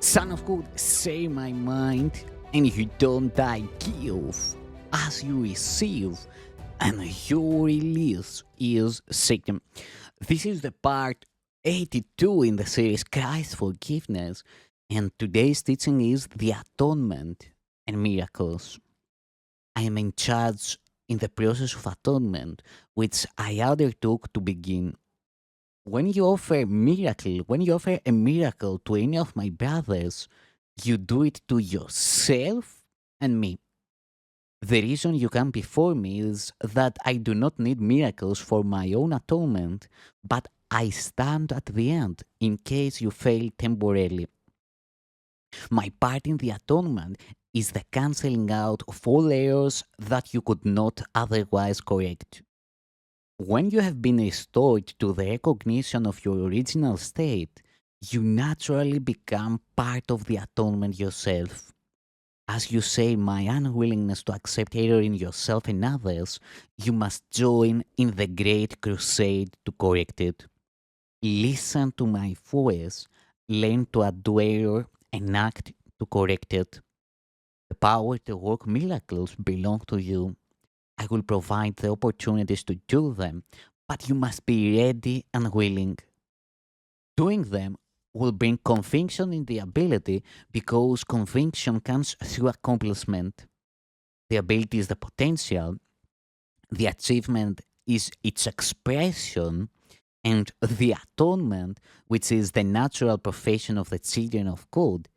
Son of God, say my mind, and you don't die. Give as you receive, and your release is signum. This is the part 82 in the series Christ's Forgiveness, and today's teaching is the atonement and miracles. I am in charge in the process of atonement, which I undertook to begin. When you offer a miracle to any of my brothers, you do it to yourself and me. The reason you come before me is that I do not need miracles for my own atonement, but I stand at the end in case you fail temporarily. My part in the atonement is the cancelling out of all errors that you could not otherwise correct. When you have been restored to the recognition of your original state, you naturally become part of the atonement yourself. As you say, my unwillingness to accept error in yourself and others, you must join in the great crusade to correct it. Listen to my voice, learn to undo error, and act to correct it. The power to work miracles belong to you. I will provide the opportunities to do them, but you must be ready and willing. Doing them will bring conviction in the ability because conviction comes through accomplishment. The ability is the potential, the achievement is its expression, and the atonement, which is the natural profession of the children of God,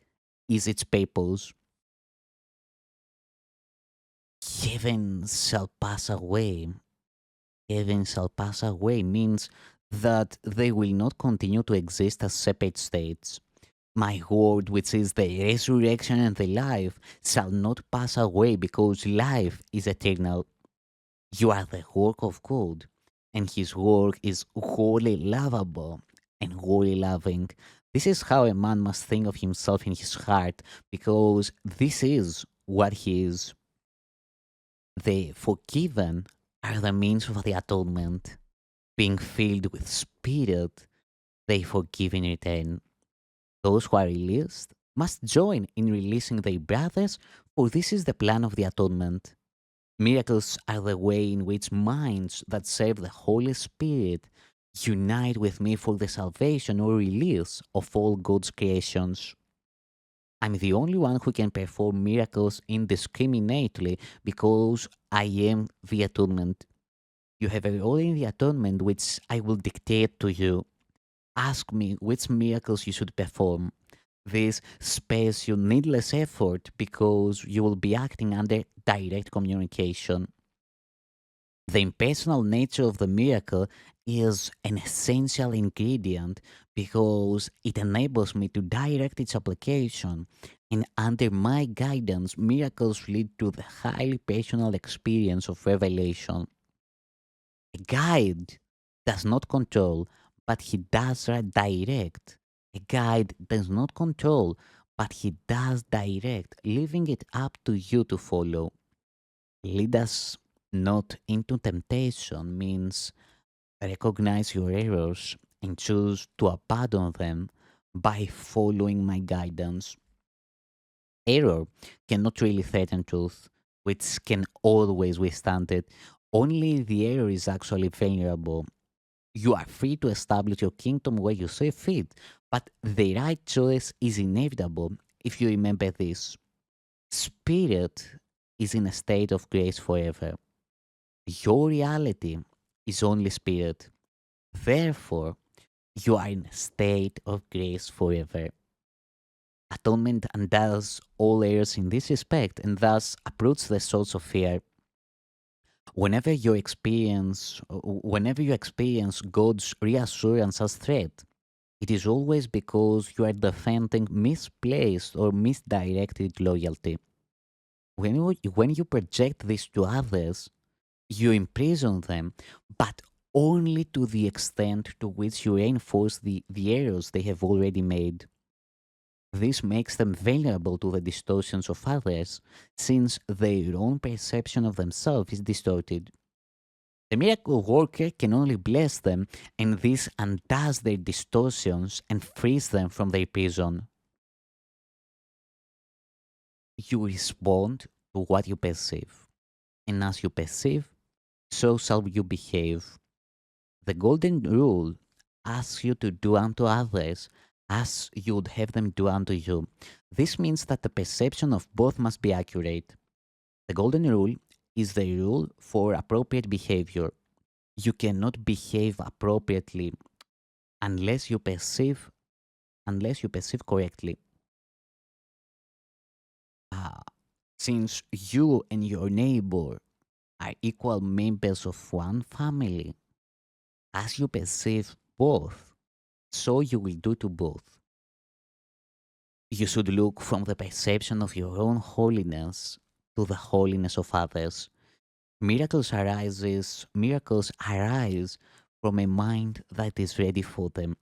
is its purpose. Heaven shall pass away. Heaven shall pass away means that they will not continue to exist as separate states. My word, which is the resurrection and the life, shall not pass away because life is eternal. You are the work of God, and His work is wholly lovable and wholly loving. This is how a man must think of himself in his heart, because this is what he is. The forgiven are the means of the atonement. Being filled with Spirit, they forgive in return. Those who are released must join in releasing their brothers, for this is the plan of the atonement. Miracles are the way in which minds that serve the Holy Spirit unite with me for the salvation or release of all God's creations. I'm the only one who can perform miracles indiscriminately because I am the atonement. You have a role in the atonement which I will dictate to you. Ask me which miracles you should perform. This spares you needless effort because you will be acting under direct communication. The impersonal nature of the miracle is an essential ingredient because it enables me to direct its application. And under my guidance, miracles lead to the highly personal experience of revelation. A guide does not control, but he does direct. A guide does not control, but he does direct, leaving it up to you to follow. Lead us not into temptation means recognize your errors and choose to abandon them by following my guidance. Error cannot really threaten truth, which can always withstand it. Only the error is actually vulnerable. You are free to establish your kingdom where you see fit, but the right choice is inevitable if you remember this. Spirit is in a state of grace forever. Your reality is only spirit. Therefore, you are in a state of grace forever. Atonement undoes all errors in this respect and thus uproots the source of fear. Whenever you experience God's reassurance as threat, it is always because you are defending misplaced or misdirected loyalty. When you project this to others, you imprison them, but only to the extent to which you reinforce the errors they have already made. This makes them vulnerable to the distortions of others, since their own perception of themselves is distorted. The miracle worker can only bless them, and this undoes their distortions and frees them from their prison. You respond to what you perceive. And as you perceive, so shall you behave. The golden rule asks you to do unto others as you would have them do unto you. This means that the perception of both must be accurate. The golden rule is the rule for appropriate behavior. You cannot behave appropriately unless you perceive correctly. Ah, since you and your neighbor are equal members of one family, as you perceive both, so you will do to both. You should look from the perception of your own holiness to the holiness of others. Miracles arise from a mind that is ready for them.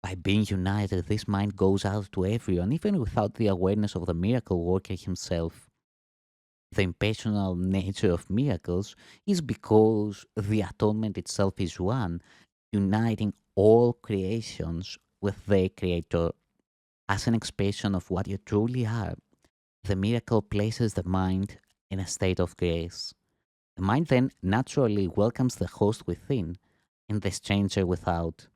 By being united, this mind goes out to everyone, even without the awareness of the miracle worker himself. The impersonal nature of miracles is because the atonement itself is one, uniting all creations with their creator. As an expression of what you truly are, the miracle places the mind in a state of grace. The mind then naturally welcomes the host within and the stranger without.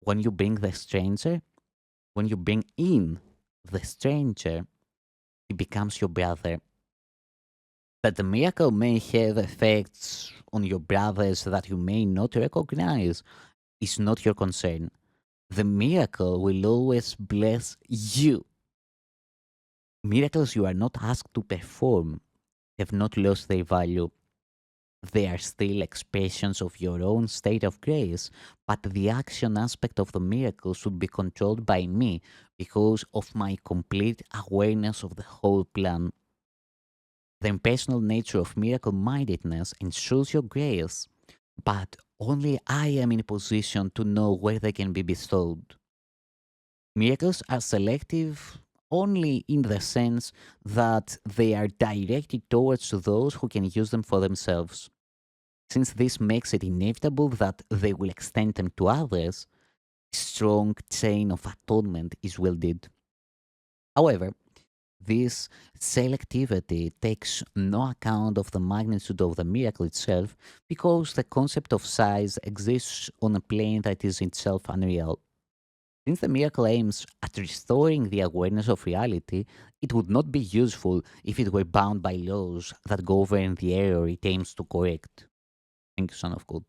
When you bring the stranger, when you bring in the stranger, he becomes your brother. That the miracle may have effects on your brothers that you may not recognize is not your concern. The miracle will always bless you. Miracles you are not asked to perform have not lost their value. They are still expressions of your own state of grace, but the action aspect of the miracle should be controlled by me because of my complete awareness of the whole plan. The impersonal nature of miracle mindedness ensures your grace, but only I am in a position to know where they can be bestowed. Miracles are selective only in the sense that they are directed towards those who can use them for themselves. Since this makes it inevitable that they will extend them to others, a strong chain of atonement is wielded. However, this selectivity takes no account of the magnitude of the miracle itself because the concept of size exists on a plane that is itself unreal. Since the miracle aims at restoring the awareness of reality, it would not be useful if it were bound by laws that govern the error it aims to correct. Thank you, son of God.